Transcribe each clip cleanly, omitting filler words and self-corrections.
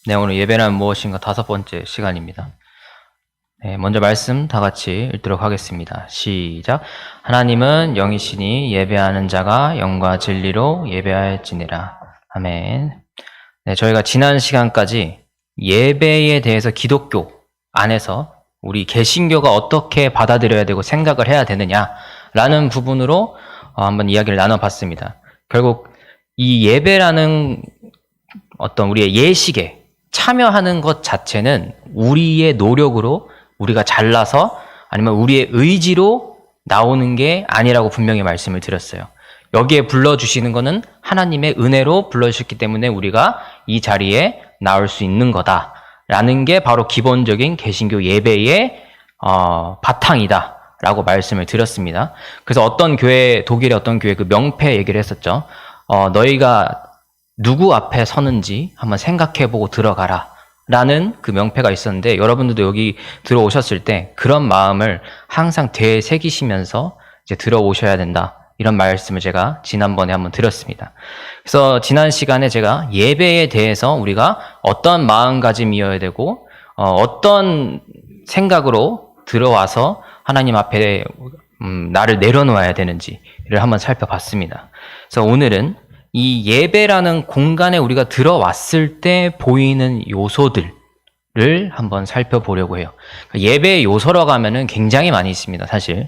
네, 오늘 예배란 무엇인가 5번째 시간입니다. 네, 먼저 말씀 다 같이 읽도록 하겠습니다. 시작. 하나님은 영이시니 예배하는 자가 영과 진리로 예배할지니라. 아멘. 네, 저희가 지난 시간까지 예배에 대해서 기독교 안에서 우리 개신교가 어떻게 받아들여야 되고 생각을 해야 되느냐라는 부분으로 한번 이야기를 나눠봤습니다. 결국 이 예배라는 어떤 우리의 예식에 참여하는 것 자체는 우리의 노력으로 우리가 잘나서 아니면 우리의 의지로 나오는 게 아니라고 분명히 말씀을 드렸어요. 여기에 불러주시는 거는 하나님의 은혜로 불러주셨기 때문에 우리가 이 자리에 나올 수 있는 거다라는 게 바로 기본적인 개신교 예배의 바탕이다라고 말씀을 드렸습니다. 그래서 어떤 교회, 독일의 어떤 교회 그 명패 얘기를 했었죠. 너희가 누구 앞에 서는지 한번 생각해보고 들어가라 라는 그 명패가 있었는데, 여러분들도 여기 들어오셨을 때 그런 마음을 항상 되새기시면서 이제 들어오셔야 된다, 이런 말씀을 제가 지난번에 한번 드렸습니다. 그래서 지난 시간에 제가 예배에 대해서 우리가 어떤 마음가짐이어야 되고 어떤 생각으로 들어와서 하나님 앞에 나를 내려놓아야 되는지를 한번 살펴봤습니다. 그래서 오늘은 이 예배라는 공간에 우리가 들어왔을 때 보이는 요소들을 한번 살펴보려고 해요. 예배의 요소라고 하면은 굉장히 많이 있습니다. 사실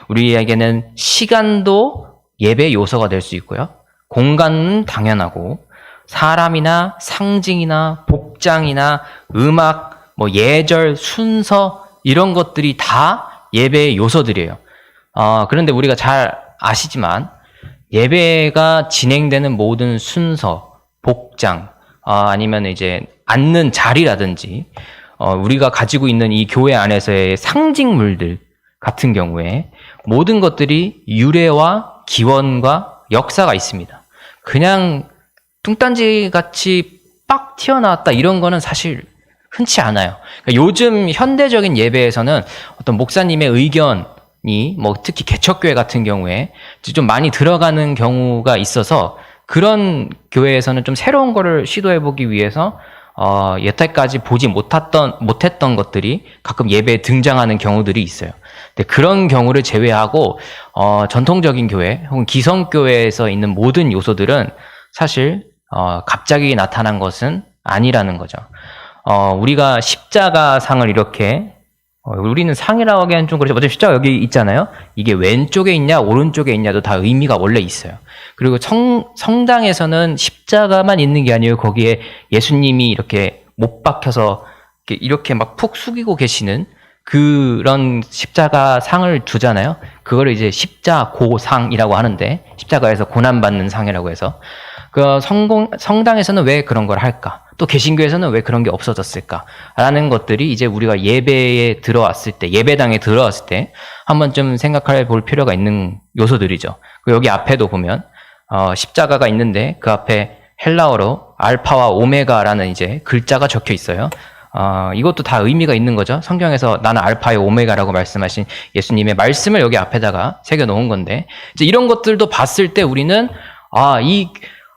우리에게는 시간도 예배의 요소가 될 수 있고요, 공간은 당연하고, 사람이나 상징이나 복장이나 음악, 예절, 순서, 이런 것들이 다 예배의 요소들이에요. 그런데 우리가 잘 아시지만 예배가 진행되는 모든 순서, 복장, 아니면 이제 앉는 자리라든지, 우리가 가지고 있는 이 교회 안에서의 상징물들 같은 경우에 모든 것들이 유래와 기원과 역사가 있습니다. 그냥 뚱딴지 같이 빡 튀어나왔다, 이런 거는 사실 흔치 않아요. 그러니까 요즘 현대적인 예배에서는 어떤 목사님의 의견, 특히 개척교회 같은 경우에 좀 많이 들어가는 경우가 있어서, 그런 교회에서는 좀 새로운 거를 시도해보기 위해서 여태까지 보지 못했던 것들이 가끔 예배에 등장하는 경우들이 있어요. 근데 그런 경우를 제외하고 전통적인 교회 혹은 기성교회에서 있는 모든 요소들은 사실 갑자기 나타난 것은 아니라는 거죠. 우리가 십자가 상을 이렇게, 우리는 상이라고 하기엔 좀 그렇죠. 어차피 십자가 여기 있잖아요. 이게 왼쪽에 있냐 오른쪽에 있냐도 다 의미가 원래 있어요. 그리고 성당에서는 십자가만 있는 게 아니에요. 거기에 예수님이 이렇게 못 박혀서 이렇게 막 푹 숙이고 계시는 그런 십자가 상을 두잖아요. 그거를 이제 십자고상이라고 하는데, 십자가에서 고난받는 상이라고 해서, 성당에서는 왜 그런 걸 할까? 또 개신교에서는 왜 그런 게 없어졌을까라는 것들이 이제 우리가 예배에 들어왔을 때, 예배당에 들어왔을 때 한번 좀 생각해 볼 필요가 있는 요소들이죠. 여기 앞에도 보면 십자가가 있는데 그 앞에 헬라어로 알파와 오메가라는 이제 글자가 적혀 있어요. 이것도 다 의미가 있는 거죠. 성경에서 나는 알파의 오메가라고 말씀하신 예수님의 말씀을 여기 앞에다가 새겨 놓은 건데, 이제 이런 것들도 봤을 때 우리는 이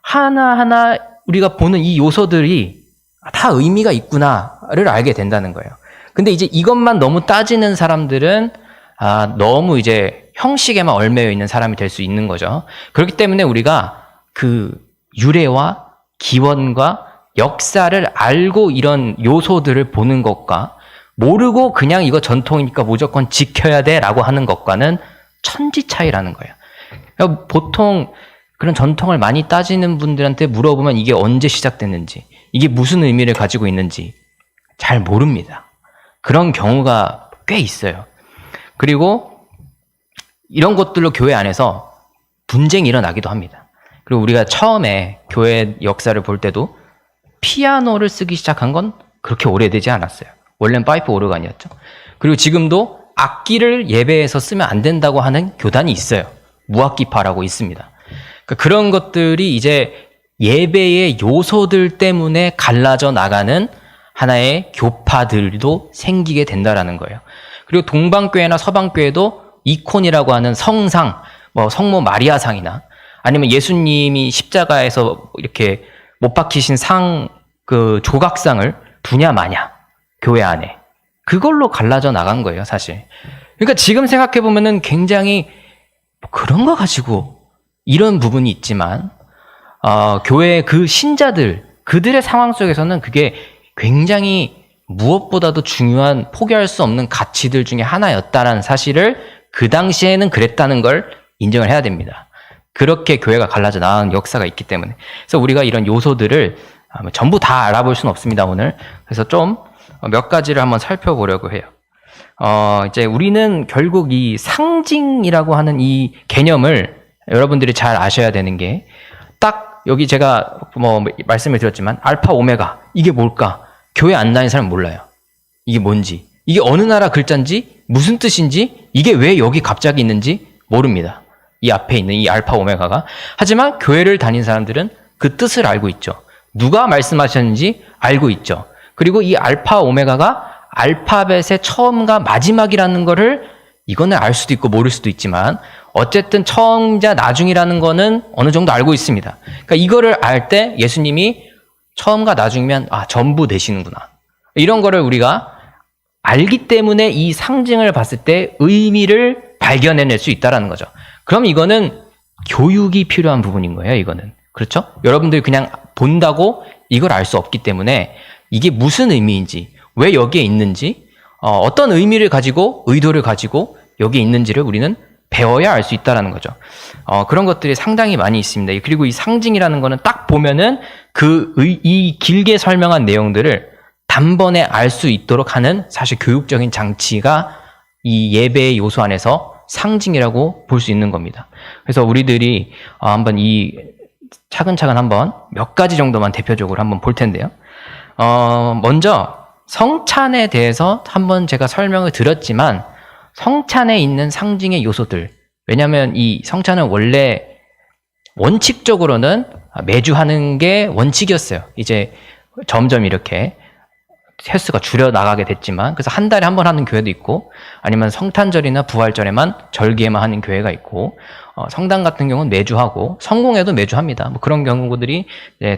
하나하나 우리가 보는 이 요소들이 다 의미가 있구나를 알게 된다는 거예요. 근데 이제 이것만 너무 따지는 사람들은 너무 이제 형식에만 얽매여 있는 사람이 될 수 있는 거죠. 그렇기 때문에 우리가 그 유래와 기원과 역사를 알고 이런 요소들을 보는 것과, 모르고 그냥 이거 전통이니까 무조건 지켜야 돼 라고 하는 것과는 천지 차이라는 거예요. 그러니까 보통 그런 전통을 많이 따지는 분들한테 물어보면 이게 언제 시작됐는지, 이게 무슨 의미를 가지고 있는지 잘 모릅니다. 그런 경우가 꽤 있어요. 그리고 이런 것들로 교회 안에서 분쟁이 일어나기도 합니다. 그리고 우리가 처음에 교회 역사를 볼 때도 피아노를 쓰기 시작한 건 그렇게 오래되지 않았어요. 원래는 파이프 오르간이었죠. 그리고 지금도 악기를 예배에서 쓰면 안 된다고 하는 교단이 있어요. 무악기파라고 있습니다. 그런 것들이 이제 예배의 요소들 때문에 갈라져 나가는 하나의 교파들도 생기게 된다라는 거예요. 그리고 동방교회나 서방교회도 이콘이라고 하는 성상, 성모 마리아상이나 아니면 예수님이 십자가에서 이렇게 못 박히신 상, 그 조각상을 두냐 마냐, 교회 안에. 그걸로 갈라져 나간 거예요, 사실. 그러니까 지금 생각해 보면은 굉장히 그런 거 가지고 이런 부분이 있지만, 교회 그 신자들, 그들의 상황 속에서는 그게 굉장히 무엇보다도 중요한 포기할 수 없는 가치들 중에 하나였다라는 사실을 그 당시에는 그랬다는 걸 인정을 해야 됩니다. 그렇게 교회가 갈라져 나간 역사가 있기 때문에. 그래서 우리가 이런 요소들을 전부 다 알아볼 수는 없습니다, 오늘. 그래서 좀 몇 가지를 한번 살펴보려고 해요. 이제 우리는 결국 이 상징이라고 하는 이 개념을 여러분들이 잘 아셔야 되는 게, 딱 여기 제가 뭐 말씀을 드렸지만 알파 오메가 이게 뭘까? 교회 안 다니는 사람은 몰라요. 이게 뭔지, 이게 어느 나라 글자인지, 무슨 뜻인지, 이게 왜 여기 갑자기 있는지 모릅니다. 이 앞에 있는 이 알파 오메가가. 하지만 교회를 다닌 사람들은 그 뜻을 알고 있죠. 누가 말씀하셨는지 알고 있죠. 그리고 이 알파 오메가가 알파벳의 처음과 마지막이라는 거를, 이거는 알 수도 있고 모를 수도 있지만 어쨌든 처음자 나중이라는 거는 어느 정도 알고 있습니다. 그러니까 이거를 알 때 예수님이 처음과 나중이면 전부 되시는구나, 이런 거를 우리가 알기 때문에 이 상징을 봤을 때 의미를 발견해낼 수 있다는 거죠. 그럼 이거는 교육이 필요한 부분인 거예요, 이거는. 그렇죠? 여러분들이 그냥 본다고 이걸 알 수 없기 때문에 이게 무슨 의미인지, 왜 여기에 있는지, 어떤 의미를 가지고, 의도를 가지고 여기에 있는지를 우리는 배워야 알 수 있다는 거죠. 그런 것들이 상당히 많이 있습니다. 그리고 이 상징이라는 거는 딱 보면은 이 길게 설명한 내용들을 단번에 알 수 있도록 하는 사실 교육적인 장치가 이 예배의 요소 안에서 상징이라고 볼 수 있는 겁니다. 그래서 우리들이 한번 차근차근 한번 몇 가지 정도만 대표적으로 한번 볼 텐데요. 먼저 성찬에 대해서 한번 제가 설명을 드렸지만, 성찬에 있는 상징의 요소들, 왜냐하면 이 성찬은 원래 원칙적으로는 매주 하는 게 원칙이었어요. 이제 점점 이렇게 횟수가 줄여나가게 됐지만, 그래서 한 달에 한 번 하는 교회도 있고, 아니면 성탄절이나 부활절에만, 절기에만 하는 교회가 있고, 성당 같은 경우는 매주 하고, 성공회도 매주 합니다. 뭐 그런 경우들이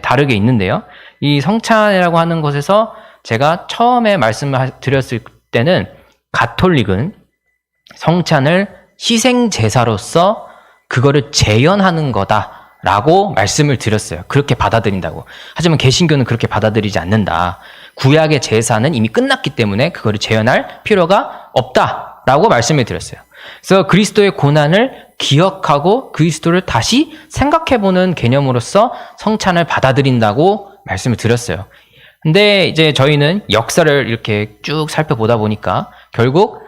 다르게 있는데요. 이 성찬이라고 하는 것에서 제가 처음에 말씀을 드렸을 때는, 가톨릭은 성찬을 희생제사로서 그거를 재현하는 거다라고 말씀을 드렸어요. 그렇게 받아들인다고. 하지만 개신교는 그렇게 받아들이지 않는다. 구약의 제사는 이미 끝났기 때문에 그거를 재현할 필요가 없다라고 말씀을 드렸어요. 그래서 그리스도의 고난을 기억하고 그리스도를 다시 생각해보는 개념으로서 성찬을 받아들인다고 말씀을 드렸어요. 근데 이제 저희는 역사를 이렇게 쭉 살펴보다 보니까 결국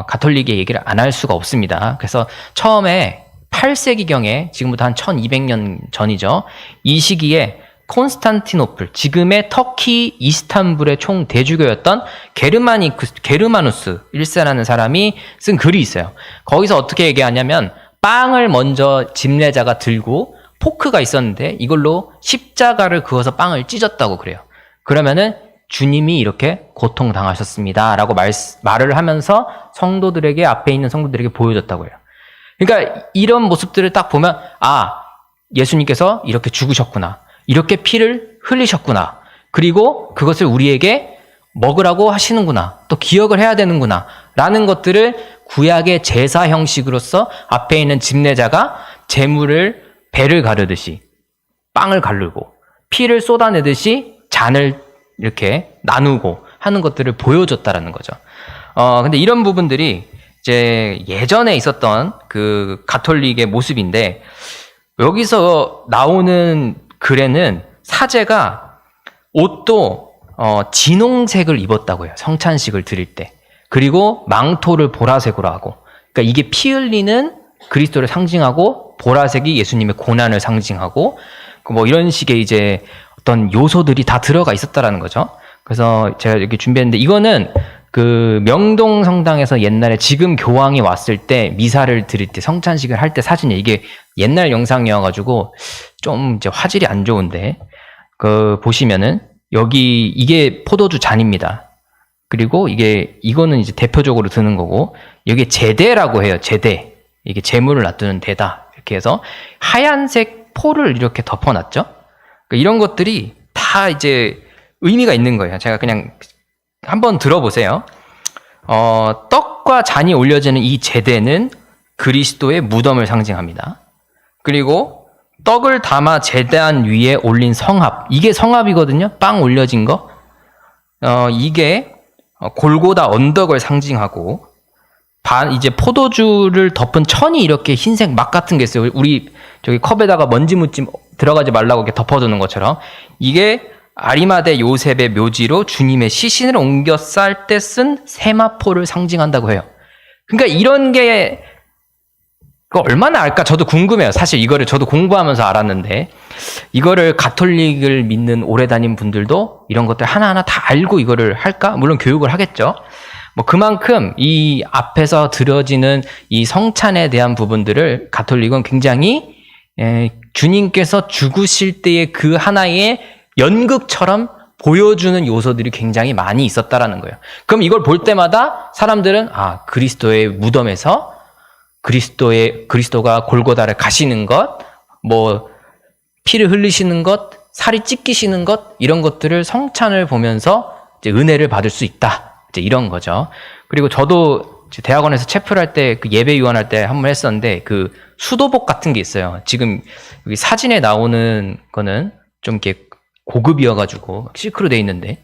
가톨릭의 얘기를 안 할 수가 없습니다. 그래서 처음에 8세기경에, 지금부터 한 1200년 전이죠. 이 시기에 콘스탄티노플, 지금의 터키 이스탄불의 총 대주교였던 게르마누스 1세라는 사람이 쓴 글이 있어요. 거기서 어떻게 얘기하냐면, 빵을 먼저 집례자가 들고 포크가 있었는데 이걸로 십자가를 그어서 빵을 찢었다고 그래요. 그러면은 주님이 이렇게 고통당하셨습니다 라고 말을 하면서 성도들에게, 앞에 있는 성도들에게 보여줬다고 해요. 그러니까 이런 모습들을 딱 보면, 예수님께서 이렇게 죽으셨구나, 이렇게 피를 흘리셨구나, 그리고 그것을 우리에게 먹으라고 하시는구나, 또 기억을 해야 되는구나 라는 것들을 구약의 제사 형식으로서 앞에 있는 집례자가 제물을 배를 가르듯이 빵을 가르고 피를 쏟아내듯이 잔을 이렇게 나누고 하는 것들을 보여줬다라는 거죠. 근데 이런 부분들이 이제 예전에 있었던 그 가톨릭의 모습인데, 여기서 나오는 글에는 사제가 옷도 진홍색을 입었다고 해요. 성찬식을 드릴 때. 그리고 망토를 보라색으로 하고. 그러니까 이게 피 흘리는 그리스도를 상징하고, 보라색이 예수님의 고난을 상징하고, 뭐 이런 식의 이제 어떤 요소들이 다 들어가 있었다라는 거죠. 그래서 제가 이렇게 준비했는데, 이거는 그 명동 성당에서 옛날에 지금 교황이 왔을 때 미사를 드릴 때, 성찬식을 할 때 사진이에요. 이게 옛날 영상이어가지고 좀 이제 화질이 안 좋은데, 보시면은 여기 이게 포도주 잔입니다. 그리고 이거는 이제 대표적으로 드는 거고, 여기 제대라고 해요. 제대. 이게 제물을 놔두는 대다. 이렇게 해서 하얀색 포를 이렇게 덮어놨죠. 그러니까 이런 것들이 다 이제 의미가 있는 거예요. 제가 그냥 한번 들어보세요. 떡과 잔이 올려지는 이 제대는 그리스도의 무덤을 상징합니다. 그리고 떡을 담아 제단 위에 올린 성합, 이게 성합이거든요. 빵 올려진 거. 이게 골고다 언덕을 상징하고, 이제 포도주를 덮은 천이 이렇게 흰색 막 같은 게 있어요. 우리 저기 컵에다가 먼지 묻지 들어가지 말라고 이렇게 덮어두는 것처럼, 이게 아리마대 요셉의 묘지로 주님의 시신을 옮겨 쌀 때 쓴 세마포를 상징한다고 해요. 그러니까 이런 게 얼마나 알까? 저도 궁금해요. 사실 이거를 저도 공부하면서 알았는데, 이거를 가톨릭을 믿는 오래 다닌 분들도 이런 것들 하나하나 다 알고 이거를 할까? 물론 교육을 하겠죠. 뭐 그만큼 이 앞에서 들어지는 이 성찬에 대한 부분들을 가톨릭은 굉장히 주님께서 죽으실 때의 그 하나의 연극처럼 보여주는 요소들이 굉장히 많이 있었다라는 거예요. 그럼 이걸 볼 때마다 사람들은 그리스도의 무덤에서 그리스도가 골고다를 가시는 것, 뭐 피를 흘리시는 것, 살이 찢기시는 것, 이런 것들을 성찬을 보면서 이제 은혜를 받을 수 있다. 이제 이런 거죠. 그리고 저도 대학원에서 체플할 때 그 예배 위원할 때 한 번 했었는데, 그 수도복 같은 게 있어요. 지금 여기 사진에 나오는 거는 좀 이렇게 고급이어가지고 실크로 돼 있는데,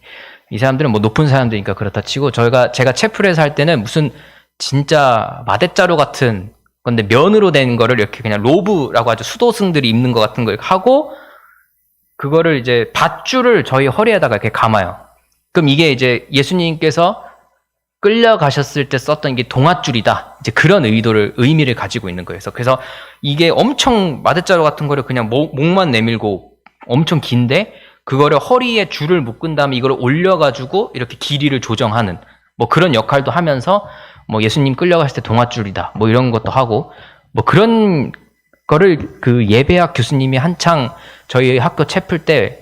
이 사람들은 뭐 높은 사람들이니까 그렇다 치고, 제가 체플에서 할 때는 무슨 진짜 마대자루 같은 건데 면으로 된 거를 이렇게 그냥 로브라고 하죠. 수도승들이 입는 것 같은 걸 하고, 그거를 이제 밧줄을 저희 허리에다가 이렇게 감아요. 그럼 이게 이제 예수님께서 끌려가셨을 때 썼던 이게 동아줄이다. 이제 그런 의미를 가지고 있는 거예요. 그래서 이게 엄청 마대자루 같은 거를 그냥 목만 내밀고 엄청 긴데, 그거를 허리에 줄을 묶은 다음에 이걸 올려가지고 이렇게 길이를 조정하는 뭐 그런 역할도 하면서, 뭐 예수님 끌려갔을 때 동아줄이다. 뭐 이런 것도 하고, 뭐 그런 거를 그 예배학 교수님이 한창 저희 학교 체플 때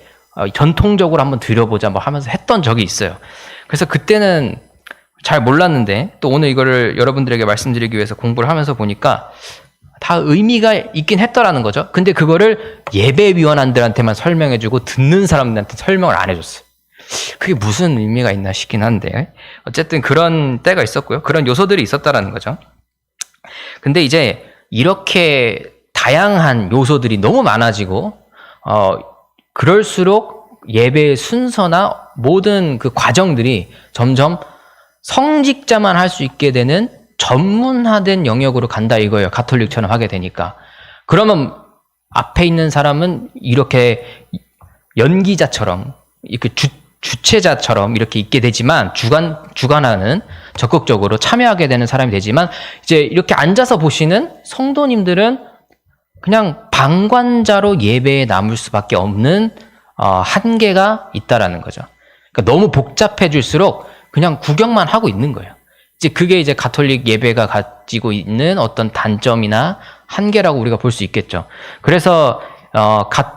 전통적으로 한번 들여보자 뭐 하면서 했던 적이 있어요. 그래서 그때는 잘 몰랐는데, 또 오늘 이거를 여러분들에게 말씀드리기 위해서 공부를 하면서 보니까 다 의미가 있긴 했더라는 거죠. 근데 그거를 예배위원한들한테만 설명해주고 듣는 사람들한테 설명을 안 해줬어요. 그게 무슨 의미가 있나 싶긴 한데, 어쨌든 그런 때가 있었고요. 그런 요소들이 있었다라는 거죠. 근데 이제 이렇게 다양한 요소들이 너무 많아지고, 그럴수록 예배의 순서나 모든 그 과정들이 점점 성직자만 할 수 있게 되는 전문화된 영역으로 간다 이거예요. 가톨릭처럼 하게 되니까. 그러면 앞에 있는 사람은 이렇게 연기자처럼, 이렇게 주체자처럼 이렇게 있게 되지만, 주관하는, 적극적으로 참여하게 되는 사람이 되지만, 이제 이렇게 앉아서 보시는 성도님들은 그냥 방관자로 예배에 남을 수밖에 없는 한계가 있다라는 거죠. 그러니까 너무 복잡해질수록 그냥 구경만 하고 있는 거예요. 이제 그게 이제 가톨릭 예배가 가지고 있는 어떤 단점이나 한계라고 우리가 볼 수 있겠죠. 그래서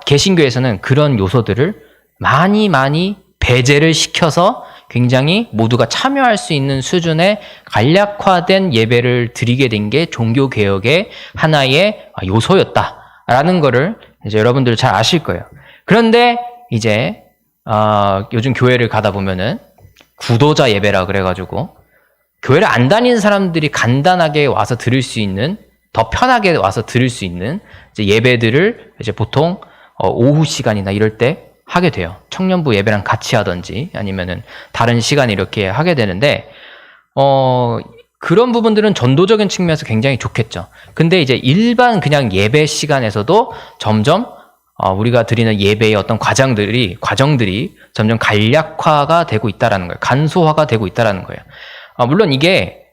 개신교에서는 그런 요소들을 많이 배제를 시켜서 굉장히 모두가 참여할 수 있는 수준의 간략화된 예배를 드리게 된 게 종교개혁의 하나의 요소였다라는 거를 이제 여러분들 잘 아실 거예요. 그런데 이제 요즘 교회를 가다 보면은 구도자 예배라 그래가지고, 교회를 안 다니는 사람들이 간단하게 와서 들을 수 있는, 더 편하게 와서 들을 수 있는 이제 예배들을 이제 보통 오후 시간이나 이럴 때 하게 돼요. 청년부 예배랑 같이 하든지 아니면은 다른 시간에 이렇게 하게 되는데, 그런 부분들은 전도적인 측면에서 굉장히 좋겠죠. 근데 이제 일반 그냥 예배 시간에서도 점점 우리가 드리는 예배의 어떤 과정들이 점점 간략화가 되고 있다라는 거예요. 간소화가 되고 있다라는 거예요. 물론 이게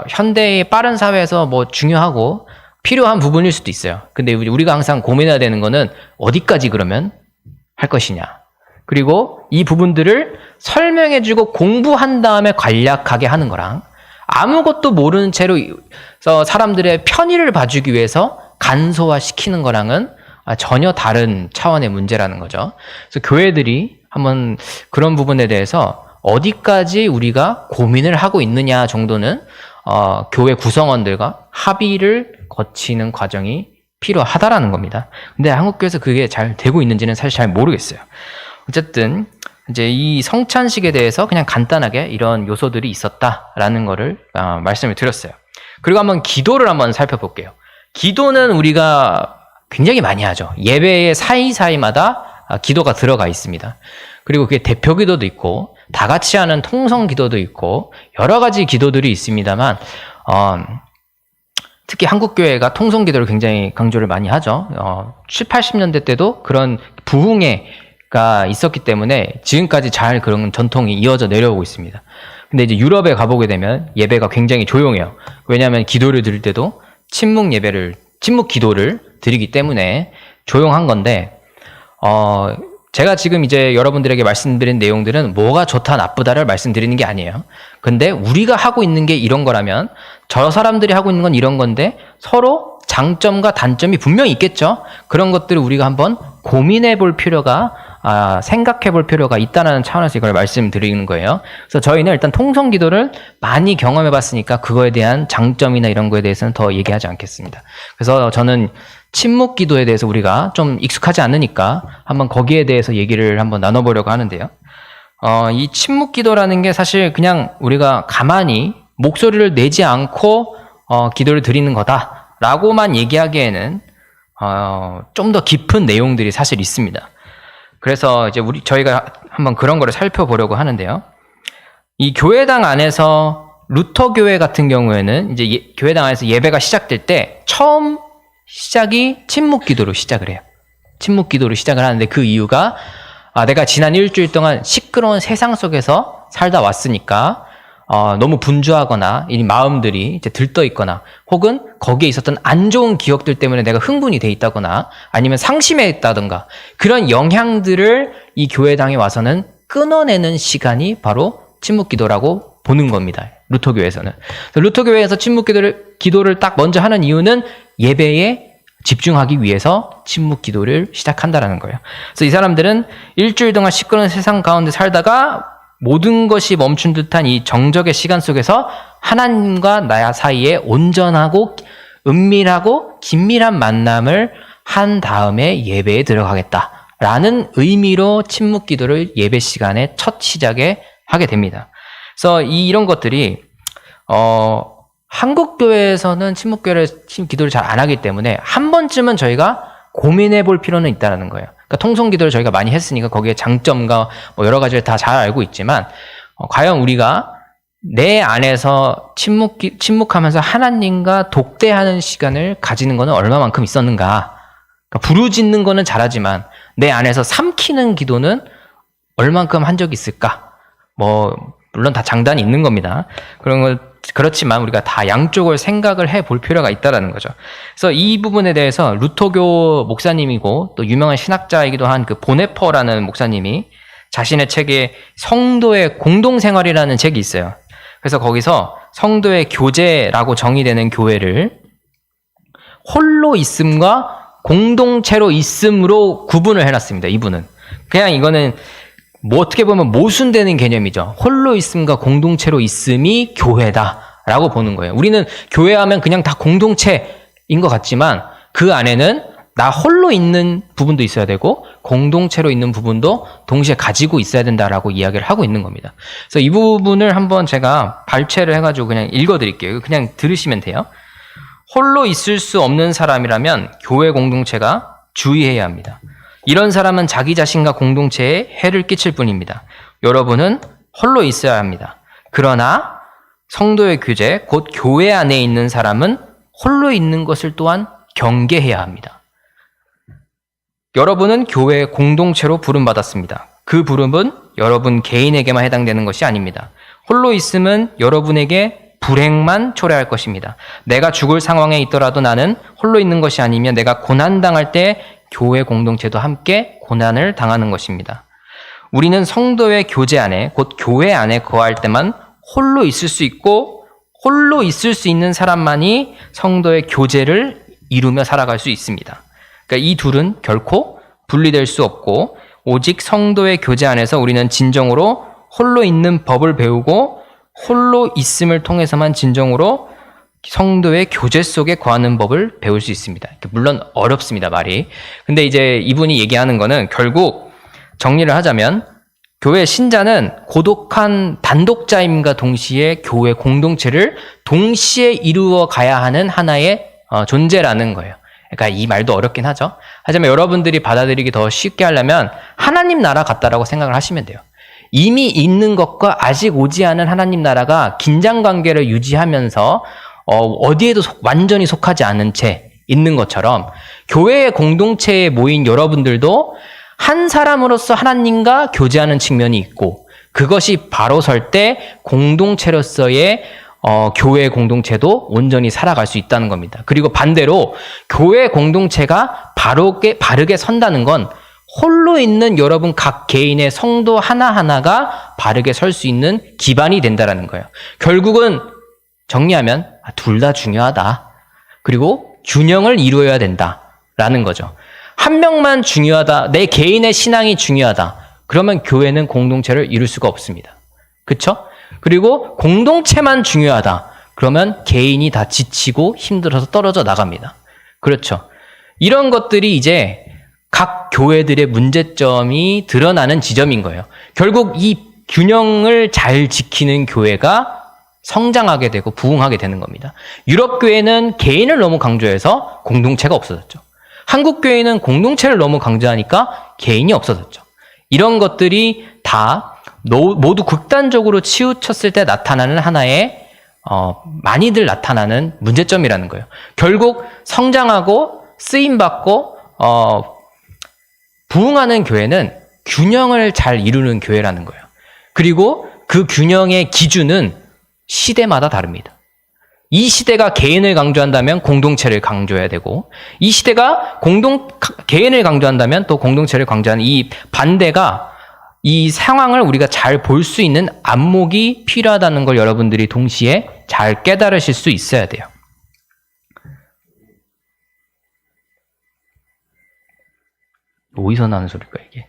현대의 빠른 사회에서 뭐 중요하고 필요한 부분일 수도 있어요. 근데 우리가 항상 고민해야 되는 거는 어디까지 그러면 할 것이냐. 그리고 이 부분들을 설명해주고 공부한 다음에 간략하게 하는 거랑, 아무것도 모르는 채로 사람들의 편의를 봐주기 위해서 간소화시키는 거랑은 전혀 다른 차원의 문제라는 거죠. 그래서 교회들이 한번 그런 부분에 대해서 어디까지 우리가 고민을 하고 있느냐 정도는 교회 구성원들과 합의를 거치는 과정이 필요하다라는 겁니다. 근데 한국교회에서 그게 잘 되고 있는지는 사실 잘 모르겠어요. 어쨌든 이제 이 성찬식에 대해서 그냥 간단하게 이런 요소들이 있었다라는 거를 말씀을 드렸어요. 그리고 한번 기도를 한번 살펴볼게요. 기도는 우리가 굉장히 많이 하죠. 예배의 사이사이마다 기도가 들어가 있습니다. 그리고 그게 대표 기도도 있고 다 같이 하는 통성 기도도 있고 여러 가지 기도들이 있습니다만 특히 한국교회가 통성 기도를 굉장히 강조를 많이 하죠. 7, 80년대 때도 그런 부흥회가 있었기 때문에 지금까지 잘 그런 전통이 이어져 내려오고 있습니다. 근데 이제 유럽에 가보게 되면 예배가 굉장히 조용해요. 왜냐하면 기도를 드릴 때도 침묵 기도를 드리기 때문에 조용한 건데, 제가 지금 이제 여러분들에게 말씀드린 내용들은 뭐가 좋다 나쁘다를 말씀드리는 게 아니에요. 근데 우리가 하고 있는 게 이런 거라면 저 사람들이 하고 있는 건 이런 건데 서로 장점과 단점이 분명히 있겠죠. 그런 것들을 우리가 한번 고민해 볼 필요가 생각해 볼 필요가 있다는 차원에서 이걸 말씀드리는 거예요. 그래서 저희는 일단 통성 기도를 많이 경험해 봤으니까 그거에 대한 장점이나 이런 거에 대해서는 더 얘기하지 않겠습니다. 그래서 저는 침묵 기도에 대해서 우리가 좀 익숙하지 않으니까 한번 거기에 대해서 얘기를 한번 나눠보려고 하는데요. 이 침묵 기도라는 게 사실 그냥 우리가 가만히 목소리를 내지 않고 기도를 드리는 거다라고만 얘기하기에는 좀 더 깊은 내용들이 사실 있습니다. 그래서 이제 저희가 한번 그런 거를 살펴보려고 하는데요. 이 교회당 안에서 루터 교회 같은 경우에는 이제 교회당 안에서 예배가 시작될 때 처음 시작이 침묵 기도로 시작을 해요. 침묵 기도로 시작을 하는데 그 이유가 내가 지난 일주일 동안 시끄러운 세상 속에서 살다 왔으니까 너무 분주하거나 이 마음들이 이제 들떠 있거나 혹은 거기에 있었던 안 좋은 기억들 때문에 내가 흥분이 돼 있다거나 아니면 상심해 있다던가 그런 영향들을 이 교회당에 와서는 끊어내는 시간이 바로 침묵 기도라고 보는 겁니다. 루터교회에서는. 루터교회에서 침묵 기도를 딱 먼저 하는 이유는 예배에 집중하기 위해서 침묵 기도를 시작한다라는 거예요. 그래서 이 사람들은 일주일 동안 시끄러운 세상 가운데 살다가 모든 것이 멈춘 듯한 이 정적의 시간 속에서 하나님과 나 사이에 온전하고 은밀하고 긴밀한 만남을 한 다음에 예배에 들어가겠다라는 의미로 침묵 기도를 예배 시간의 첫 시작에 하게 됩니다. 그래서 이런 것들이 한국 교회에서는 침묵 기도를 잘 안 하기 때문에 한 번쯤은 저희가 고민해 볼 필요는 있다는 거예요. 그러니까 통성 기도를 저희가 많이 했으니까 거기에 장점과 뭐 여러 가지를 다 잘 알고 있지만 과연 우리가 내 안에서 침묵하면서 하나님과 독대하는 시간을 가지는 거는 얼마만큼 있었는가? 그러니까 부르짖는 거는 잘하지만 내 안에서 삼키는 기도는 얼만큼 한 적이 있을까? 물론 다 장단이 있는 겁니다. 그렇지만 우리가 다 양쪽을 생각을 해볼 필요가 있다는 거죠. 그래서 이 부분에 대해서 루터교 목사님이고 또 유명한 신학자이기도 한 그 보네퍼라는 목사님이 자신의 책에 성도의 공동생활이라는 책이 있어요. 그래서 거기서 성도의 교제라고 정의되는 교회를 홀로 있음과 공동체로 있음으로 구분을 해놨습니다. 이분은. 그냥 이거는 어떻게 보면 모순되는 개념이죠. 홀로 있음과 공동체로 있음이 교회다라고 보는 거예요. 우리는 교회하면 그냥 다 공동체인 것 같지만 그 안에는 나 홀로 있는 부분도 있어야 되고 공동체로 있는 부분도 동시에 가지고 있어야 된다라고 이야기를 하고 있는 겁니다. 그래서 이 부분을 한번 제가 발췌를 해가지고 그냥 읽어드릴게요. 그냥 들으시면 돼요. 홀로 있을 수 없는 사람이라면 교회 공동체가 주의해야 합니다. 이런 사람은 자기 자신과 공동체에 해를 끼칠 뿐입니다. 여러분은 홀로 있어야 합니다. 그러나 성도의 교제, 곧 교회 안에 있는 사람은 홀로 있는 것을 또한 경계해야 합니다. 여러분은 교회 공동체로 부름받았습니다. 그 부름은 여러분 개인에게만 해당되는 것이 아닙니다. 홀로 있음은 여러분에게 불행만 초래할 것입니다. 내가 죽을 상황에 있더라도 나는 홀로 있는 것이 아니면 내가 고난당할 때 교회 공동체도 함께 고난을 당하는 것입니다. 우리는 성도의 교제 안에, 곧 교회 안에 거할 때만 홀로 있을 수 있고 홀로 있을 수 있는 사람만이 성도의 교제를 이루며 살아갈 수 있습니다. 그러니까 이 둘은 결코 분리될 수 없고 오직 성도의 교제 안에서 우리는 진정으로 홀로 있는 법을 배우고 홀로 있음을 통해서만 진정으로 성도의 교제 속에 거하는 법을 배울 수 있습니다. 물론 어렵습니다, 말이. 근데 이제 이분이 얘기하는 거는 결국 정리를 하자면 교회 신자는 고독한 단독자임과 동시에 교회 공동체를 동시에 이루어 가야 하는 하나의 존재라는 거예요. 그러니까 이 말도 어렵긴 하죠. 하지만 여러분들이 받아들이기 더 쉽게 하려면 하나님 나라 같다라고 생각을 하시면 돼요. 이미 있는 것과 아직 오지 않은 하나님 나라가 긴장관계를 유지하면서 어디에도 완전히 속하지 않은 채 있는 것처럼 교회의 공동체에 모인 여러분들도 한 사람으로서 하나님과 교제하는 측면이 있고 그것이 바로 설 때 공동체로서의 교회 공동체도 온전히 살아갈 수 있다는 겁니다. 그리고 반대로 교회 공동체가 바르게 선다는 건 홀로 있는 여러분 각 개인의 성도 하나하나가 바르게 설 수 있는 기반이 된다는 거예요. 결국은 정리하면 둘 다 중요하다. 그리고 균형을 이루어야 된다라는 거죠. 한 명만 중요하다. 내 개인의 신앙이 중요하다. 그러면 교회는 공동체를 이룰 수가 없습니다. 그렇죠? 그리고 공동체만 중요하다. 그러면 개인이 다 지치고 힘들어서 떨어져 나갑니다. 그렇죠? 이런 것들이 이제 각 교회들의 문제점이 드러나는 지점인 거예요. 결국 이 균형을 잘 지키는 교회가 성장하게 되고 부흥하게 되는 겁니다. 유럽 교회는 개인을 너무 강조해서 공동체가 없어졌죠. 한국 교회는 공동체를 너무 강조하니까 개인이 없어졌죠. 이런 것들이 다 모두 극단적으로 치우쳤을 때 나타나는 하나의 많이들 나타나는 문제점이라는 거예요. 결국 성장하고 쓰임받고 부흥하는 교회는 균형을 잘 이루는 교회라는 거예요. 그리고 그 균형의 기준은 시대마다 다릅니다. 이 시대가 개인을 강조한다면 공동체를 강조해야 되고 이 시대가 개인을 강조한다면 또 공동체를 강조하는 이 반대가 이 상황을 우리가 잘 볼 수 있는 안목이 필요하다는 걸 여러분들이 동시에 잘 깨달으실 수 있어야 돼요. 어디서 나는 소리일까 이게?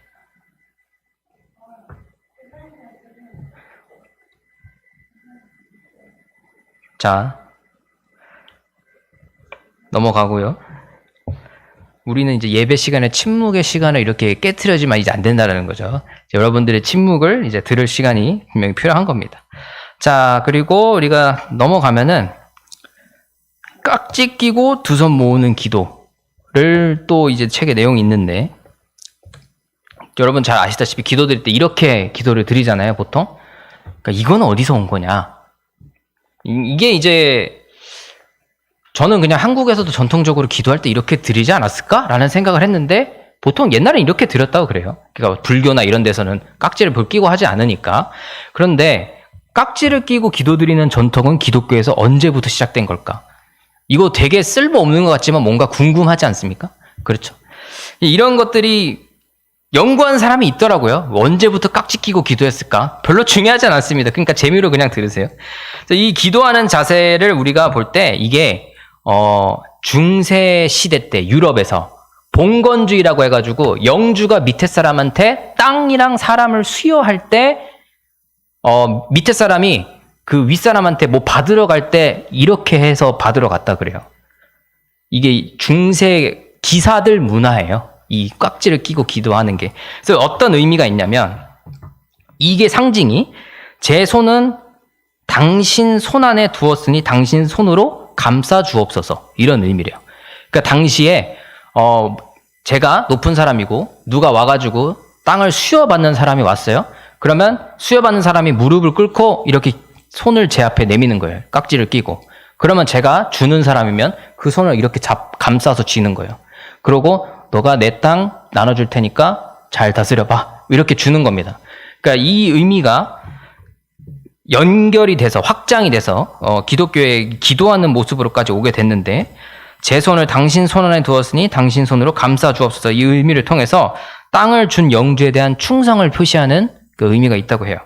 자, 넘어가고요. 우리는 이제 예배 시간에 침묵의 시간을 이렇게 깨트려지만 이제 안 된다는 거죠. 여러분들의 침묵을 이제 들을 시간이 분명히 필요한 겁니다. 자, 그리고 우리가 넘어가면은 깍지 끼고 두 손 모으는 기도를 또 이제 책에 내용이 있는데 여러분 잘 아시다시피 기도 드릴 때 이렇게 기도를 드리잖아요, 보통. 그러니까 이건 어디서 온 거냐? 이게 이제 저는 그냥 한국에서도 전통적으로 기도할 때 이렇게 드리지 않았을까라는 생각을 했는데 보통 옛날엔 이렇게 드렸다고 그래요. 그러니까 불교나 이런 데서는 깍지를 끼고 하지 않으니까. 그런데 깍지를 끼고 기도 드리는 전통은 기독교에서 언제부터 시작된 걸까? 이거 되게 쓸모없는 것 같지만 뭔가 궁금하지 않습니까? 그렇죠. 이런 것들이 연구한 사람이 있더라고요. 언제부터 깍지 끼고 기도했을까? 별로 중요하지 않았습니다. 그러니까 재미로 그냥 들으세요. 이 기도하는 자세를 우리가 볼 때 이게 중세 시대 때 유럽에서 봉건주의라고 해가지고 영주가 밑에 사람한테 땅이랑 사람을 수여할 때 밑에 사람이 그 윗사람한테 뭐 받으러 갈 때 이렇게 해서 받으러 갔다 그래요. 이게 중세 기사들 문화예요. 이 깍지를 끼고 기도하는 게. 그래서 어떤 의미가 있냐면 이게 상징이 제 손은 당신 손 안에 두었으니 당신 손으로 감싸 주옵소서 이런 의미래요. 그러니까 당시에 제가 높은 사람이고 누가 와가지고 땅을 수여받는 사람이 왔어요. 그러면 수여받는 사람이 무릎을 꿇고 이렇게 손을 제 앞에 내미는 거예요. 깍지를 끼고. 그러면 제가 주는 사람이면 그 손을 이렇게 감싸서 쥐는 거예요. 그러고 너가 내 땅 나눠줄 테니까 잘 다스려봐. 이렇게 주는 겁니다. 그러니까 이 의미가 연결이 돼서 확장이 돼서 기독교에 기도하는 모습으로까지 오게 됐는데 제 손을 당신 손 안에 두었으니 당신 손으로 감싸 주옵소서 이 의미를 통해서 땅을 준 영주에 대한 충성을 표시하는 그 의미가 있다고 해요.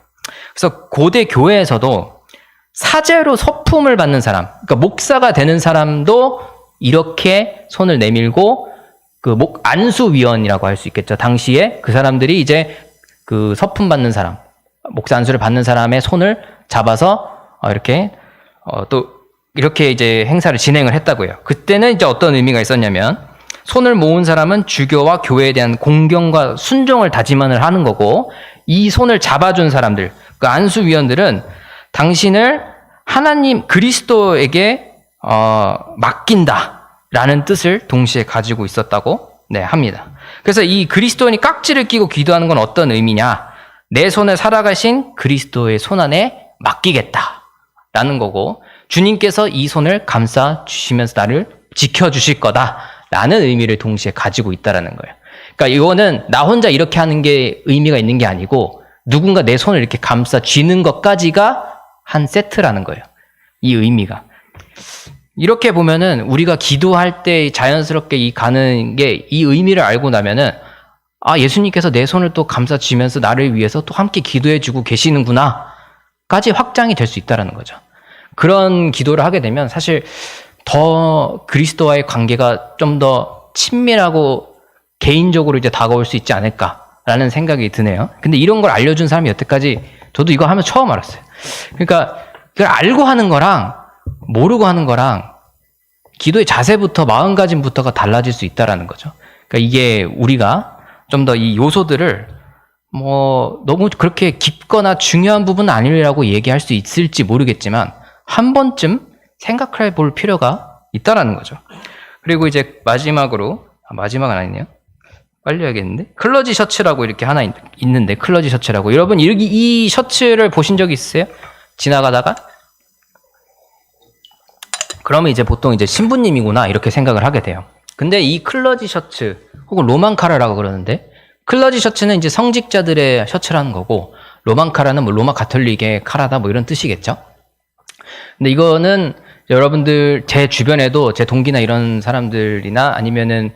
그래서 고대 교회에서도 사제로 서품을 받는 사람, 그러니까 목사가 되는 사람도 이렇게 손을 내밀고 그 안수위원이라고 할 수 있겠죠. 당시에 그 사람들이 이제 그 서품 받는 사람, 목사 안수를 받는 사람의 손을 잡아서 이렇게 또 이렇게 이제 행사를 진행을 했다고 해요. 그때는 이제 어떤 의미가 있었냐면 손을 모은 사람은 주교와 교회에 대한 공경과 순종을 다짐을 하는 거고 이 손을 잡아준 사람들, 그 안수위원들은 당신을 하나님 그리스도에게 맡긴다라는 뜻을 동시에 가지고 있었다고 합니다. 그래서 이 그리스도인이 깍지를 끼고 기도하는 건 어떤 의미냐? 내 손을 살아가신 그리스도의 손 안에 맡기겠다라는 거고, 주님께서 이 손을 감싸 주시면서 나를 지켜주실 거다라는 의미를 동시에 가지고 있다라는 거예요. 그러니까 이거는 나 혼자 이렇게 하는 게 의미가 있는 게 아니고 누군가 내 손을 이렇게 감싸 쥐는 것까지가 한 세트라는 거예요. 이 의미가. 이렇게 보면은 우리가 기도할 때 자연스럽게 이 가는 게 이 의미를 알고 나면은 예수님께서 내 손을 또 감싸 쥐면서 나를 위해서 또 함께 기도해 주고 계시는구나 까지 확장이 될 수 있다라는 거죠. 그런 기도를 하게 되면 사실 더 그리스도와의 관계가 좀 더 친밀하고 개인적으로 이제 다가올 수 있지 않을까라는 생각이 드네요. 근데 이런 걸 알려준 사람이 여태까지 저도 이거 하면 처음 알았어요. 그러니까 이걸 알고 하는 거랑 모르고 하는 거랑 기도의 자세부터 마음가짐부터가 달라질 수 있다라는 거죠. 그러니까 이게 우리가 좀 더 이 요소들을 너무 그렇게 깊거나 중요한 부분은 아니라고 얘기할 수 있을지 모르겠지만 한 번쯤 생각해 볼 필요가 있다라는 거죠. 그리고 이제 마지막으로, 마지막은 아니네요. 빨리 해야겠는데? 클러지 셔츠라고 이렇게 하나 있는데, 클러지 셔츠라고. 여러분, 이 셔츠를 보신 적 있으세요? 지나가다가? 그러면 이제 보통 이제 신부님이구나, 이렇게 생각을 하게 돼요. 근데 이 클러지 셔츠, 혹은 로만카라라고 그러는데, 클러지 셔츠는 이제 성직자들의 셔츠라는 거고, 로만카라는 로마 가톨릭의 카라다 이런 뜻이겠죠? 근데 이거는 여러분들 제 주변에도 제 동기나 이런 사람들이나 아니면은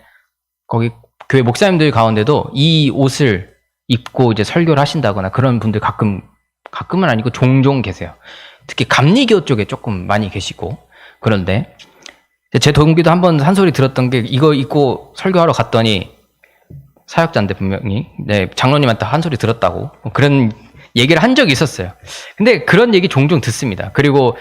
거기 교회 목사님들 가운데도 이 옷을 입고 이제 설교를 하신다거나 그런 분들 가끔은 아니고 종종 계세요. 특히 감리교 쪽에 조금 많이 계시고. 그런데 제 동기도 한번 한 소리 들었던 게 이거 입고 설교하러 갔더니 사역자인데 분명히 장로님한테 한 소리 들었다고 그런 얘기를 한 적이 있었어요. 근데 그런 얘기 종종 듣습니다. 그리고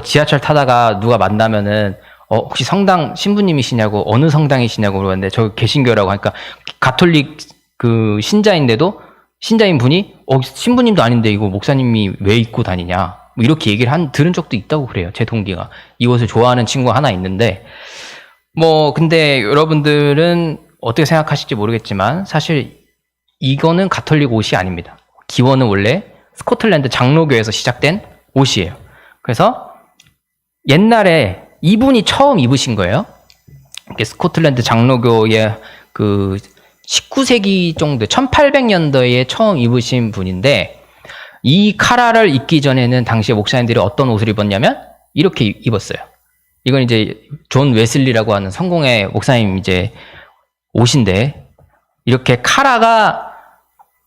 지하철 타다가 누가 만나면은 혹시 성당 신부님이시냐고, 어느 성당이시냐고 그러는데 저 개신교라고 하니까 가톨릭 그 신자인데도 신자인 분이 신부님도 아닌데 이거 목사님이 왜 입고 다니냐 이렇게 얘기를 들은 적도 있다고 그래요. 제 동기가 이 옷을 좋아하는 친구가 하나 있는데 근데 여러분들은 어떻게 생각하실지 모르겠지만 사실 이거는 가톨릭 옷이 아닙니다. 기원은 원래 스코틀랜드 장로교에서 시작된 옷이에요. 그래서 옛날에 이분이 처음 입으신 거예요. 스코틀랜드 장로교의 그 19세기 정도, 1800년도에 처음 입으신 분인데 이 카라를 입기 전에는 당시에 목사님들이 어떤 옷을 입었냐면 이렇게 입었어요. 이건 이제 존 웨슬리라고 하는 성공의 목사님 이제 옷인데 이렇게 카라가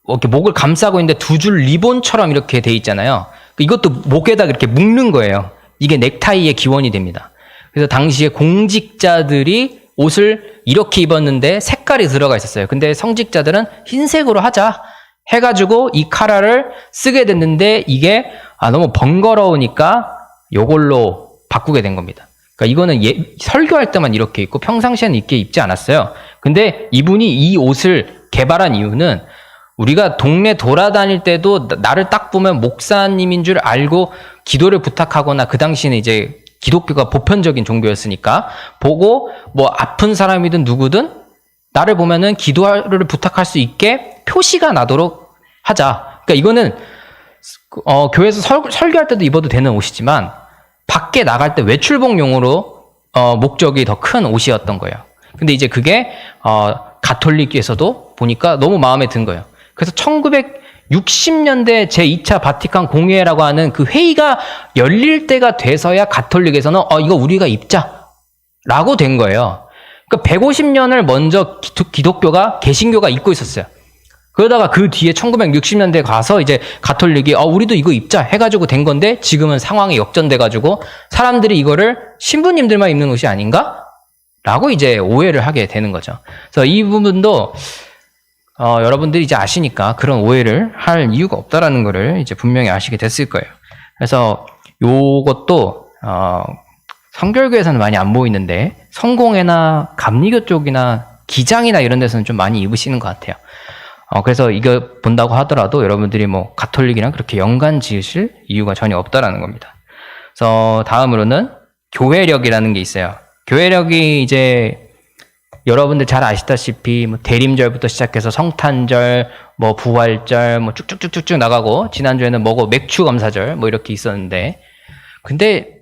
이렇게 목을 감싸고 있는데 두 줄 리본처럼 이렇게 돼 있잖아요. 이것도 목에다 이렇게 묶는 거예요. 이게 넥타이의 기원이 됩니다. 그래서 당시에 공직자들이 옷을 이렇게 입었는데 색깔이 들어가 있었어요. 근데 성직자들은 흰색으로 하자 해가지고 이 카라를 쓰게 됐는데 이게 너무 번거로우니까 이걸로 바꾸게 된 겁니다. 그러니까 이거는 설교할 때만 이렇게 입고 평상시에는 이렇게 입지 않았어요. 근데 이분이 이 옷을 개발한 이유는 우리가 동네 돌아다닐 때도 나를 딱 보면 목사님인 줄 알고 기도를 부탁하거나 그 당시에는 이제 기독교가 보편적인 종교였으니까 보고 아픈 사람이든 누구든 나를 보면은 기도를 부탁할 수 있게 표시가 나도록 하자. 그러니까 이거는 교회에서 설교할 때도 입어도 되는 옷이지만 밖에 나갈 때 외출복용으로 목적이 더 큰 옷이었던 거예요. 근데 이제 그게 가톨릭에서도 보니까 너무 마음에 든 거예요. 그래서 1960년대 제2차 바티칸 공회라고 하는 그 회의가 열릴 때가 돼서야 가톨릭에서는 이거 우리가 입자라고 된 거예요. 그러니까 150년을 먼저 기독교가 개신교가 입고 있었어요. 그러다가 그 뒤에 1960년대 가서 이제 가톨릭이 우리도 이거 입자 해가지고 된 건데 지금은 상황이 역전돼가지고 사람들이 이거를 신부님들만 입는 옷이 아닌가? 라고 이제 오해를 하게 되는 거죠. 그래서 이 부분도 여러분들이 이제 아시니까 그런 오해를 할 이유가 없다라는 거를 이제 분명히 아시게 됐을 거예요. 그래서 요것도 성결교에서는 많이 안 보이는데 성공회나 감리교 쪽이나 기장이나 이런 데서는 좀 많이 입으시는 것 같아요. 그래서 이거 본다고 하더라도 여러분들이 뭐 가톨릭이랑 그렇게 연관 지으실 이유가 전혀 없다라는 겁니다. 그래서 다음으로는 교회력이라는 게 있어요. 교회력이 이제 여러분들 잘 아시다시피 뭐 대림절부터 시작해서 성탄절, 뭐 부활절, 뭐 쭉쭉쭉쭉 나가고 지난주에는 뭐고 맥추감사절 뭐 이렇게 있었는데, 근데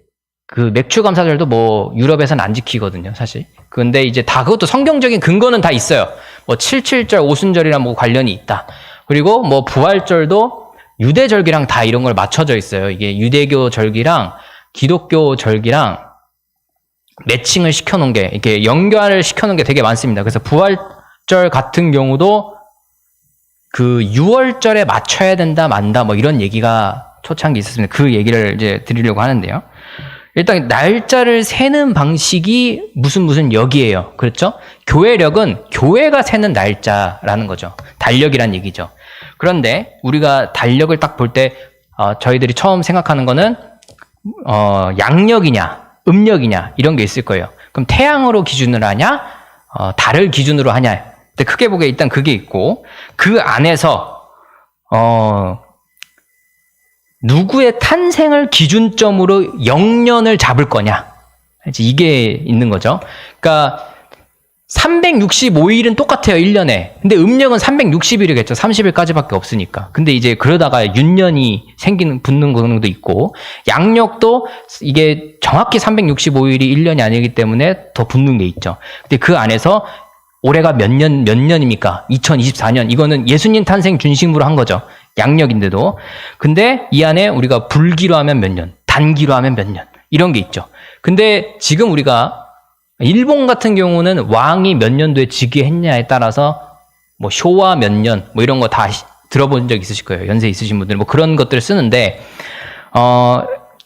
그 맥추감사절도 뭐 유럽에서는 안 지키거든요, 사실. 근데 이제 다 그것도 성경적인 근거는 다 있어요. 뭐 77절, 오순절이랑 뭐 관련이 있다. 그리고 뭐 부활절도 유대절기랑 다 이런 걸 맞춰져 있어요. 이게 유대교 절기랑 기독교 절기랑 매칭을 시켜놓은 게, 이렇게 연결을 시켜놓은 게 되게 많습니다. 그래서 부활절 같은 경우도 그 6월절에 맞춰야 된다, 만다, 뭐 이런 얘기가 초창기 있었습니다. 그 얘기를 이제 드리려고 하는데요. 일단 날짜를 세는 방식이 무슨 역이에요. 그렇죠? 교회력은 교회가 세는 날짜라는 거죠. 달력이란 얘기죠. 그런데 우리가 달력을 딱 볼 때 저희들이 처음 생각하는 거는 양력이냐 음력이냐 이런 게 있을 거예요. 그럼 태양으로 기준으로 하냐 달을 기준으로 하냐. 근데 크게 보기에 일단 그게 있고, 그 안에서 누구의 탄생을 기준점으로 영년을 잡을 거냐, 이게 있는 거죠. 그러니까 365일은 똑같아요, 1년에. 근데 음력은 360일이겠죠. 30일까지밖에 없으니까. 근데 이제 그러다가 윤년이 붙는 경우도 있고, 양력도 이게 정확히 365일이 1년이 아니기 때문에 더 붙는 게 있죠. 근데 그 안에서 올해가 몇 년입니까? 2024년. 이거는 예수님 탄생 중심으로 한 거죠. 양력인데도. 근데 이 안에 우리가 불기로 하면 몇 년, 단기로 하면 몇 년, 이런 게 있죠. 근데 지금 우리가 일본 같은 경우는 왕이 몇 년도에 즉위했냐에 따라서 뭐 쇼와 몇 년, 뭐 이런 거 다 들어본 적 있으실 거예요. 연세 있으신 분들 뭐 그런 것들을 쓰는데,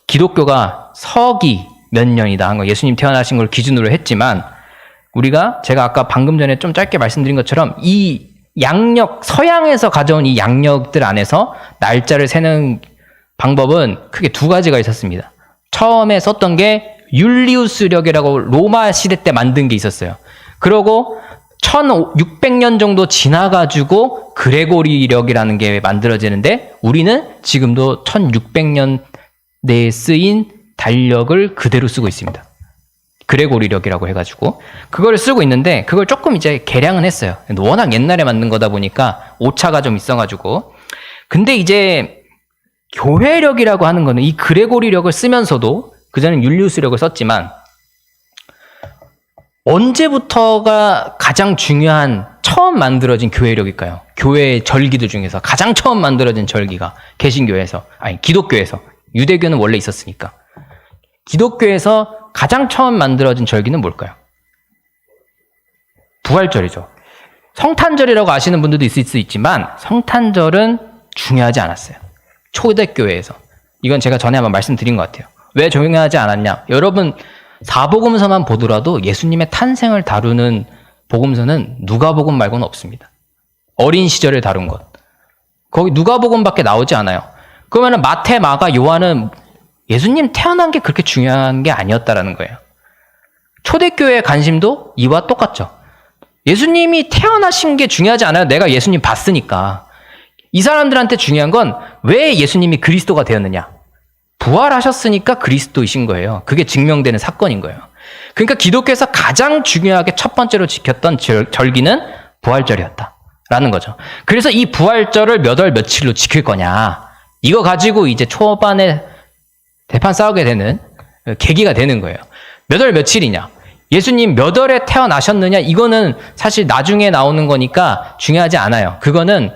기독교가 서기 몇 년이다 한 거, 예수님 태어나신 걸 기준으로 했지만, 제가 아까 방금 전에 좀 짧게 말씀드린 것처럼 이 양력, 서양에서 가져온 이 양력들 안에서 날짜를 세는 방법은 크게 두 가지가 있었습니다. 처음에 썼던 게 율리우스력이라고 로마 시대 때 만든 게 있었어요. 그러고 1600년 정도 지나가지고 그레고리력이라는 게 만들어지는데, 우리는 지금도 1600년대에 쓰인 달력을 그대로 쓰고 있습니다. 그레고리력이라고 해가지고 그걸 쓰고 있는데, 그걸 조금 이제 개량은 했어요. 워낙 옛날에 만든 거다 보니까 오차가 좀 있어가지고. 근데 이제 교회력이라고 하는 거는 이 그레고리력을 쓰면서도, 그전엔 율리우스력을 썼지만, 언제부터가 가장 중요한 처음 만들어진 교회력일까요? 교회 절기들 중에서 가장 처음 만들어진 절기가 개신교에서, 아니 기독교에서, 유대교는 원래 있었으니까 기독교에서 가장 처음 만들어진 절기는 뭘까요? 부활절이죠. 성탄절이라고 아시는 분들도 있을 수 있지만 성탄절은 중요하지 않았어요. 초대교회에서. 이건 제가 전에 한번 말씀드린 것 같아요. 왜 중요하지 않았냐? 여러분 사복음서만 보더라도 예수님의 탄생을 다루는 복음서는 누가복음 말고는 없습니다. 어린 시절을 다룬 것. 거기 누가복음밖에 나오지 않아요. 그러면 마태, 마가, 요한은 예수님 태어난 게 그렇게 중요한 게 아니었다라는 거예요. 초대교회의 관심도 이와 똑같죠. 예수님이 태어나신 게 중요하지 않아요. 내가 예수님 봤으니까. 이 사람들한테 중요한 건 왜 예수님이 그리스도가 되었느냐. 부활하셨으니까 그리스도이신 거예요. 그게 증명되는 사건인 거예요. 그러니까 기독교에서 가장 중요하게 첫 번째로 지켰던 절기는 부활절이었다라는 거죠. 그래서 이 부활절을 몇 월 며칠로 지킬 거냐. 이거 가지고 이제 초반에 대판 싸우게 되는 계기가 되는 거예요. 몇 월 며칠이냐, 예수님 몇 월에 태어나셨느냐, 이거는 사실 나중에 나오는 거니까 중요하지 않아요. 그거는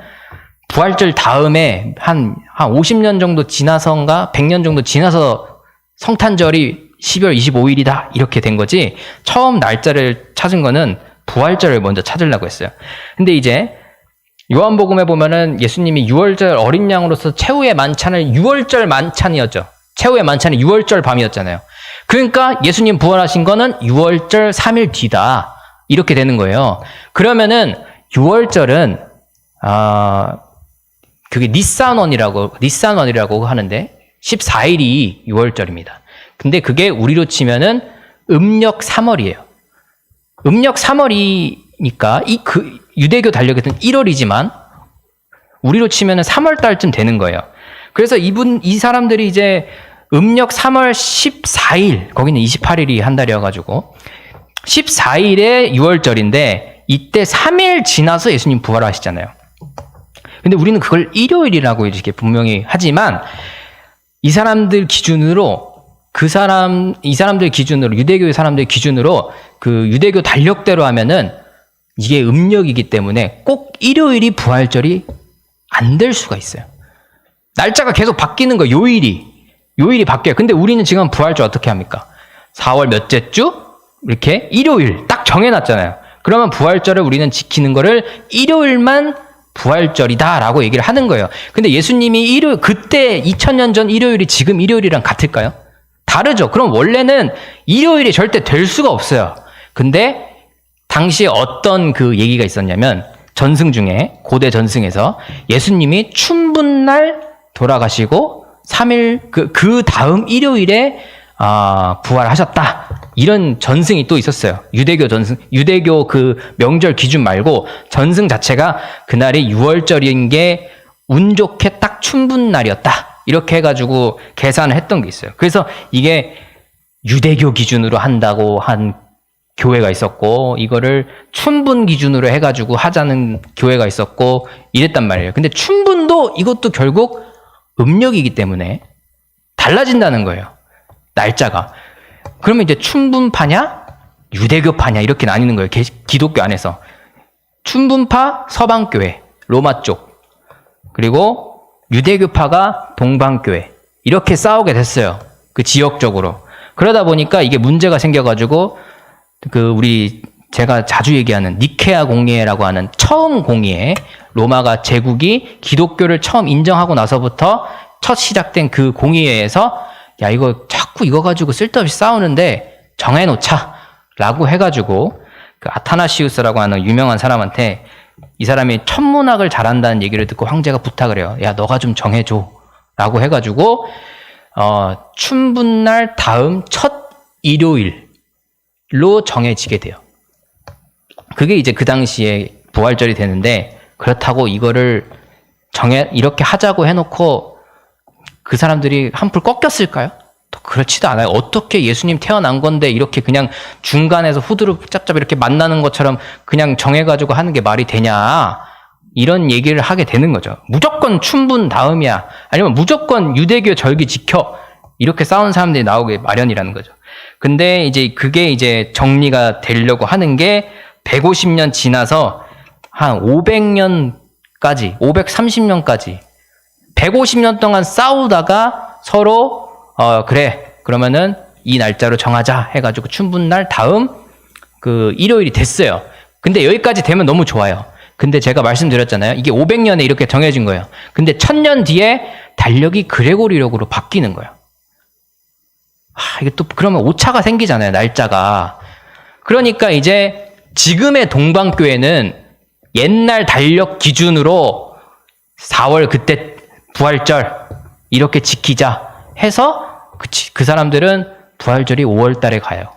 부활절 다음에 한 50년 정도 지나서인가 100년 정도 지나서 성탄절이 12월 25일이다 이렇게 된 거지, 처음 날짜를 찾은 거는 부활절을 먼저 찾으려고 했어요. 근데 이제 요한복음에 보면은 예수님이 6월절 어린 양으로서 최후의 만찬을 6월절 만찬이었죠. 최후의 만찬이 6월절 밤이었잖아요. 그러니까 예수님 부활하신 거는 6월절 3일 뒤다. 이렇게 되는 거예요. 그러면은 6월절은 그게 니산원이라고 하는데 14일이 6월절입니다. 근데 그게 우리로 치면은 음력 3월이에요. 음력 3월이니까 그 유대교 달력에서는 1월이지만 우리로 치면은 3월 달쯤 되는 거예요. 그래서 이 사람들이 이제 음력 3월 14일, 거기는 28일이 한 달이어가지고 14일에 6월절인데 이때 3일 지나서 예수님 부활하시잖아요. 근데 우리는 그걸 일요일이라고 이렇게 분명히 하지만 이 사람들 기준으로 이 사람들 기준으로 유대교의 사람들 기준으로 그 유대교 달력대로 하면은 이게 음력이기 때문에 꼭 일요일이 부활절이 안 될 수가 있어요. 날짜가 계속 바뀌는 거예요. 요일이 바뀌어요. 근데 우리는 지금 부활절 어떻게 합니까? 4월 몇째 주? 이렇게 일요일 딱 정해놨잖아요. 그러면 부활절을 우리는 지키는 거를 일요일만 부활절이다라고 얘기를 하는 거예요. 근데 예수님이 그때 2000년 전 일요일이 지금 일요일이랑 같을까요? 다르죠. 그럼 원래는 일요일이 절대 될 수가 없어요. 근데 당시에 어떤 그 얘기가 있었냐면 전승 중에 고대 전승에서 예수님이 춘분날 돌아가시고 3일 그 다음 일요일에 부활하셨다. 이런 전승이 또 있었어요. 유대교 전승, 유대교 그 명절 기준 말고 전승 자체가 그날이 6월절인 게 운 좋게 딱 춘분날이었다. 이렇게 해가지고 계산을 했던 게 있어요. 그래서 이게 유대교 기준으로 한다고 한 교회가 있었고 이거를 춘분 기준으로 해가지고 하자는 교회가 있었고 이랬단 말이에요. 근데 춘분도 이것도 결국 음력이기 때문에 달라진다는 거예요. 날짜가. 그러면 이제 춘분파냐 유대교파냐 이렇게 나뉘는 거예요. 기독교 안에서. 춘분파 서방교회 로마 쪽 그리고 유대교파가 동방교회 이렇게 싸우게 됐어요. 그 지역적으로. 그러다 보니까 이게 문제가 생겨가지고 제가 자주 얘기하는 니케아 공의회라고 하는 처음 공의회, 로마가 제국이 기독교를 처음 인정하고 나서부터 첫 시작된 그 공의회에서 야 이거 자꾸 이거 가지고 쓸데없이 싸우는데 정해놓자 라고 해가지고 그 아타나시우스라고 하는 유명한 사람한테 이 사람이 천문학을 잘한다는 얘기를 듣고 황제가 부탁을 해요. 야 너가 좀 정해줘 라고 해가지고 춘분날 다음 첫 일요일로 정해지게 돼요. 그게 이제 그 당시에 부활절이 되는데 그렇다고 이거를 이렇게 하자고 해놓고 그 사람들이 한풀 꺾였을까요? 또 그렇지도 않아요. 어떻게 예수님 태어난 건데 이렇게 그냥 중간에서 후두룩 짭짭 이렇게 만나는 것처럼 그냥 정해가지고 하는 게 말이 되냐 이런 얘기를 하게 되는 거죠. 무조건 춘분 다음이야 아니면 무조건 유대교 절기 지켜 이렇게 싸우는 사람들이 나오게 마련이라는 거죠. 근데 이제 그게 이제 정리가 되려고 하는 게 150년 지나서 한 500년까지 530년까지 150년 동안 싸우다가 서로 그래 그러면은 이 날짜로 정하자 해가지고 춘분날 다음 그 일요일이 됐어요. 근데 여기까지 되면 너무 좋아요. 근데 제가 말씀드렸잖아요. 이게 500년에 이렇게 정해진 거예요. 근데 1000년 뒤에 달력이 그레고리력으로 바뀌는 거예요. 이게 또 그러면 오차가 생기잖아요. 날짜가. 그러니까 이제 지금의 동방교회는 옛날 달력 기준으로 4월 그때 부활절 이렇게 지키자 해서 그 사람들은 부활절이 5월달에 가요.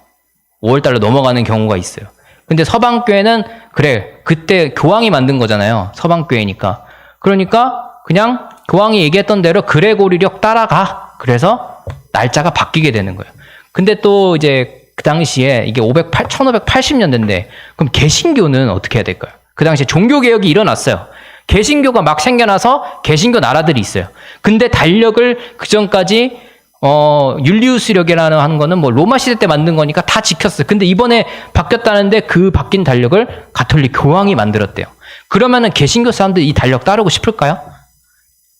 5월달로 넘어가는 경우가 있어요. 근데 서방교회는 그래 그때 교황이 만든 거잖아요. 서방교회니까. 그러니까 그냥 교황이 얘기했던 대로 그레고리력 따라가. 그래서 날짜가 바뀌게 되는 거예요. 근데 또 이제 그 당시에 이게 1580년대인데 그럼 개신교는 어떻게 해야 될까요? 그 당시에 종교개혁이 일어났어요. 개신교가 막 생겨나서 개신교 나라들이 있어요. 근데 달력을 그 전까지 율리우스력이라는 하는 거는 뭐 로마 시대 때 만든 거니까 다 지켰어요. 근데 이번에 바뀌었다는데 그 바뀐 달력을 가톨릭 교황이 만들었대요. 그러면은 개신교 사람들이 이 달력 따르고 싶을까요?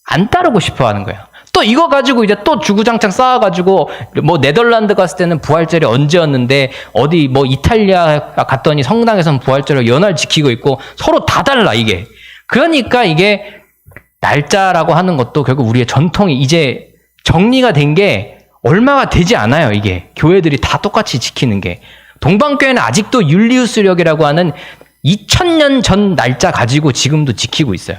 안 따르고 싶어 하는 거예요. 또 이거 가지고 이제 또 주구장창 쌓아가지고 뭐 네덜란드 갔을 때는 부활절이 언제였는데 어디 뭐 이탈리아 갔더니 성당에서는 부활절을 연말 지키고 있고 서로 다 달라 이게. 그러니까 이게 날짜라고 하는 것도 결국 우리의 전통이 이제 정리가 된 게 얼마가 되지 않아요. 이게 교회들이 다 똑같이 지키는 게. 동방교회는 아직도 율리우스력이라고 하는 2000년 전 날짜 가지고 지금도 지키고 있어요.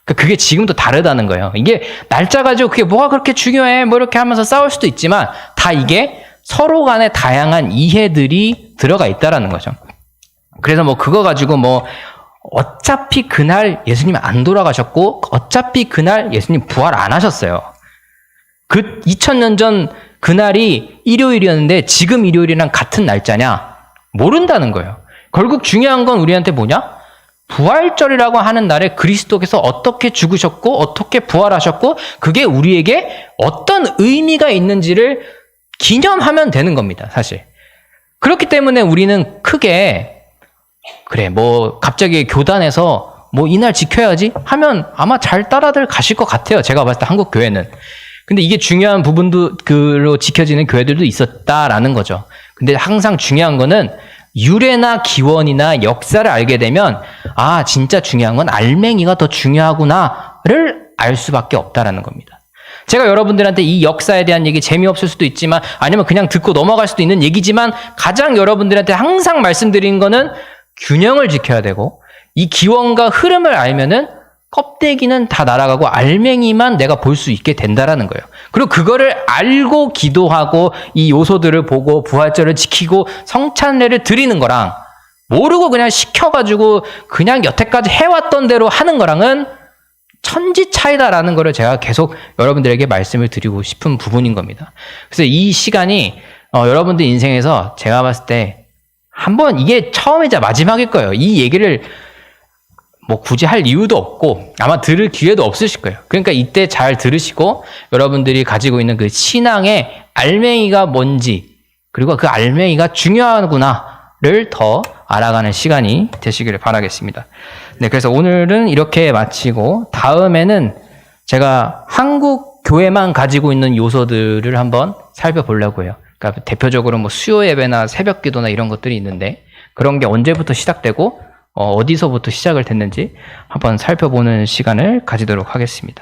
그게 지금도 다르다는 거예요. 이게 날짜 가지고 그게 뭐가 그렇게 중요해 뭐 이렇게 하면서 싸울 수도 있지만 다 이게 서로 간에 다양한 이해들이 들어가 있다라는 거죠. 그래서 뭐 그거 가지고 뭐 어차피 그날 예수님 안 돌아가셨고 어차피 그날 예수님 부활 안 하셨어요. 그 2000년 전 그날이 일요일이었는데 지금 일요일이랑 같은 날짜냐? 모른다는 거예요. 결국 중요한 건 우리한테 뭐냐? 부활절이라고 하는 날에 그리스도께서 어떻게 죽으셨고 어떻게 부활하셨고 그게 우리에게 어떤 의미가 있는지를 기념하면 되는 겁니다. 사실. 그렇기 때문에 우리는 크게 그래 뭐 갑자기 교단에서 뭐 이날 지켜야지 하면 아마 잘 따라들 가실 것 같아요. 제가 봤을 때 한국 교회는. 근데 이게 중요한 부분도 지켜지는 교회들도 있었다라는 거죠. 근데 항상 중요한 거는 유래나 기원이나 역사를 알게 되면 아 진짜 중요한 건 알맹이가 더 중요하구나를 알 수밖에 없다라는 겁니다. 제가 여러분들한테 이 역사에 대한 얘기 재미없을 수도 있지만 아니면 그냥 듣고 넘어갈 수도 있는 얘기지만 가장 여러분들한테 항상 말씀드린 거는 균형을 지켜야 되고 이 기원과 흐름을 알면은 껍데기는 다 날아가고 알맹이만 내가 볼 수 있게 된다라는 거예요. 그리고 그거를 알고 기도하고 이 요소들을 보고 부활절을 지키고 성찬례를 드리는 거랑 모르고 그냥 시켜가지고 그냥 여태까지 해왔던 대로 하는 거랑은 천지 차이다라는 거를 제가 계속 여러분들에게 말씀을 드리고 싶은 부분인 겁니다. 그래서 이 시간이 여러분들 인생에서 제가 봤을 때 한번 이게 처음이자 마지막일 거예요. 이 얘기를 뭐 굳이 할 이유도 없고 아마 들을 기회도 없으실 거예요. 그러니까 이때 잘 들으시고 여러분들이 가지고 있는 그 신앙의 알맹이가 뭔지 그리고 그 알맹이가 중요하구나를 더 알아가는 시간이 되시기를 바라겠습니다. 네, 그래서 오늘은 이렇게 마치고 다음에는 제가 한국 교회만 가지고 있는 요소들을 한번 살펴보려고 해요. 그러니까 대표적으로 뭐 수요 예배나 새벽 기도나 이런 것들이 있는데 그런 게 언제부터 시작되고 어디서부터 시작을 됐는지 한번 살펴보는 시간을 가지도록 하겠습니다.